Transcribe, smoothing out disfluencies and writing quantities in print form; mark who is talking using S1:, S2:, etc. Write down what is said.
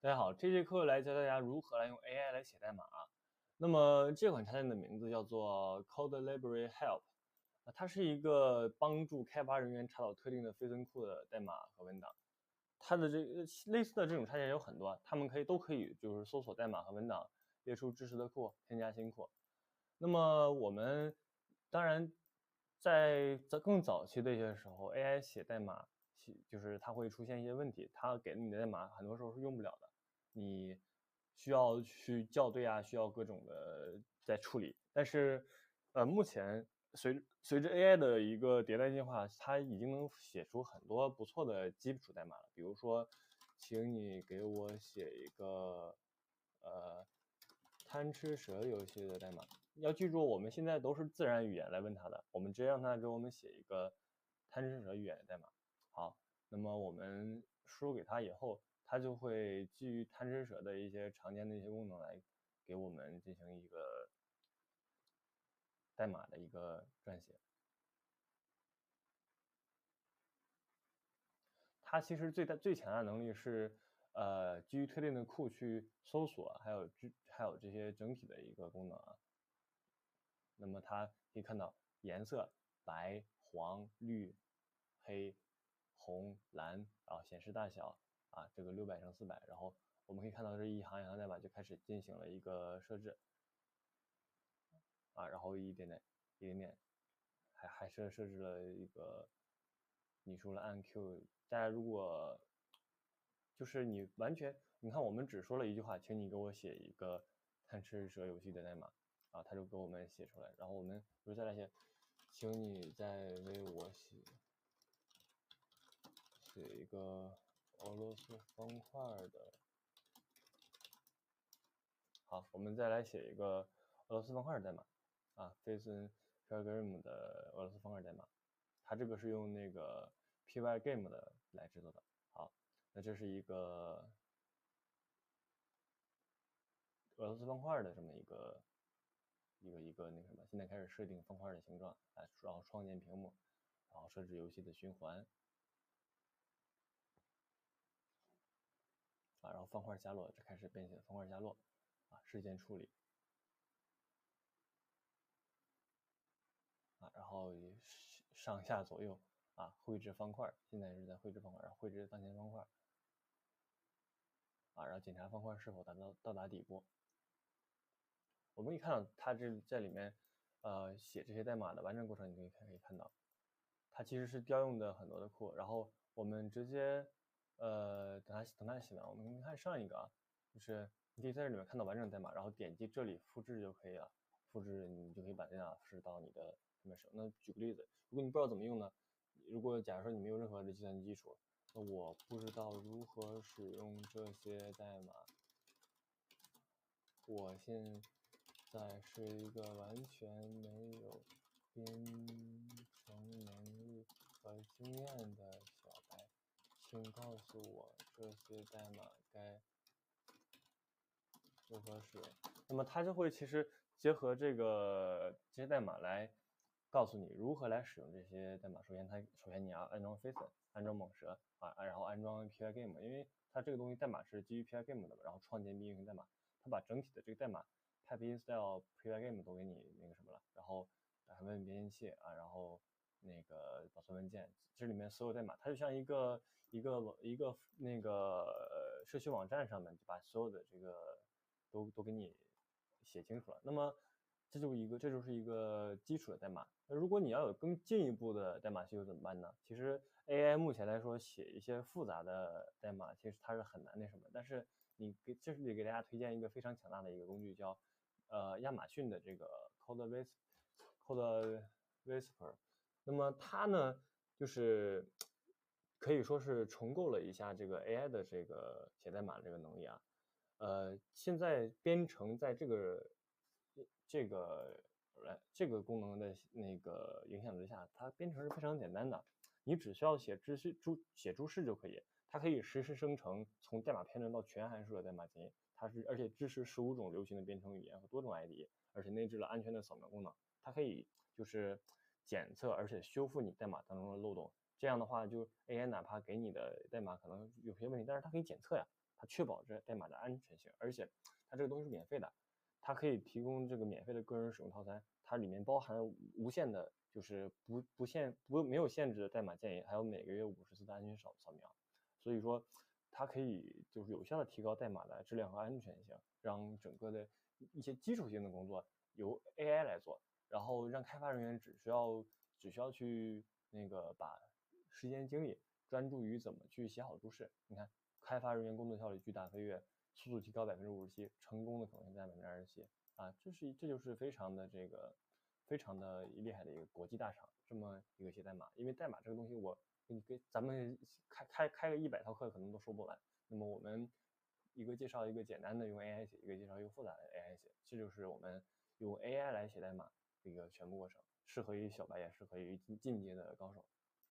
S1: 大家好，这节课来教大家如何来用 AI 来写代码。那么这款插件的名字叫做 Code Library Help，它是一个帮助开发人员查找特定的 Python 库的代码和文档。它的这个类似的这种插件有很多，它们都可以就是搜索代码和文档，列出支持的库，添加新库。那么我们当然在更早期的一些时候 ，AI 写代码就是它会出现一些问题，它给你的代码很多时候是用不了的，你需要去校对啊，需要各种的在处理。但是目前随着 AI 的一个迭代进化，它已经能写出很多不错的基础代码了。比如说，请你给我写一个贪吃蛇游戏的代码。要记住，我们现在都是自然语言来问它的，我们直接让它给我们写一个贪吃蛇语言的代码。好，那么我们输入给它以后，它就会基于贪吃蛇的一些常见的一些功能来给我们进行一个代码的一个撰写。它其实最强大的能力是，基于特定的库去搜索，还有这些整体的一个功能啊。那么它可以看到颜色白、黄、绿、黑、红、蓝，然后显示大小啊，这个600×400，然后我们可以看到这一行一行代码就开始进行了一个设置啊，然后一点点，还设置了一个你说了按 Q， 大家如果就是你完全你看我们只说了一句话，请你给我写一个贪吃蛇游戏的代码啊，他就给我们写出来，然后我们比如再来写，请你再为我写一个俄罗斯方块的。好，我们再来写一个俄罗斯方块的代码啊 Python Program 的俄罗斯方块代码，它这个是用那个 Pygame 的来制作的。好，那这是一个俄罗斯方块的这么一个那个什么，现在开始设定方块的形状，然后创建屏幕，然后设置游戏的循环啊，然后方块加落，这开始编写的方块加落啊，事件处理啊，然后上下左右啊，绘制方块，现在是在绘制方块，然后绘制当前方块啊，然后检查方块是否到达底部。我们可以看到它这在里面写这些代码的完整过程，你可以看到它其实是调用的很多的库，然后我们直接等它写完，我们看上一个啊，就是你可以在这里面看到完整代码，然后点击这里复制就可以了，复制你就可以把代码复制到你的上面使用。那举个例子，如果你不知道怎么用呢，如果假如说你没有任何的计算机基础，那我不知道如何使用这些代码，我现在是一个完全没有编程能力和经验的小白，请告诉我这些代码该如何使用。那么它就会其实结合这些代码来告诉你如何来使用这些代码。首先你要安装 Python， 安装猛蛇啊，然后安装 Pygame， 因为它这个东西代码是基于 Pygame 的嘛，然后创建并运行代码，它把整体的这个代码 pip install Pygame 都给你那个什么了，然后打开文本编辑器啊，然后那个保存文件，这里面所有代码，它就像一个那个社区网站上面就把所有的这个都给你写清楚了。那么这就是一个基础的代码。那如果你要有更进一步的代码需求怎么办呢？其实 AI 目前来说写一些复杂的代码，其实它是很难那什么。但是这里给大家推荐一个非常强大的一个工具，叫亚马逊的这个 Code Whisper。那么它呢，就是可以说是重构了一下这个 AI 的这个写代码这个能力啊。现在编程在这个功能的那个影响之下，它编程是非常简单的，你只需要写注释就可以，它可以实时生成从代码编程到全函数的代码集，而且支持15种流行的编程语言和多种 IDE， 而且内置了安全的扫描功能，它可以就是检测而且修复你代码当中的漏洞。这样的话，就 AI 哪怕给你的代码可能有些问题，但是它可以检测呀，它确保这代码的安全性，而且它这个东西是免费的，它可以提供这个免费的个人使用套餐，它里面包含无限的，就是没有限制的代码建议，还有每个月50次的安全扫描，所以说它可以就是有效的提高代码的质量和安全性，让整个的一些基础性的工作由 AI 来做，然后让开发人员只需要去把时间精力专注于怎么去写好注释。你看，开发人员工作效率巨大飞跃，速度提高57%，成功的可能性在27%啊，这就是非常的厉害的一个国际大厂这么一个写代码，因为代码这个东西咱们开个100套课可能都说不完。那么我们一个介绍一个简单的用 AI 写，一个介绍一个复杂的 AI 写，这就是我们用 AI 来写代码的一个全部过程，适合于小白，也适合于进阶的高手。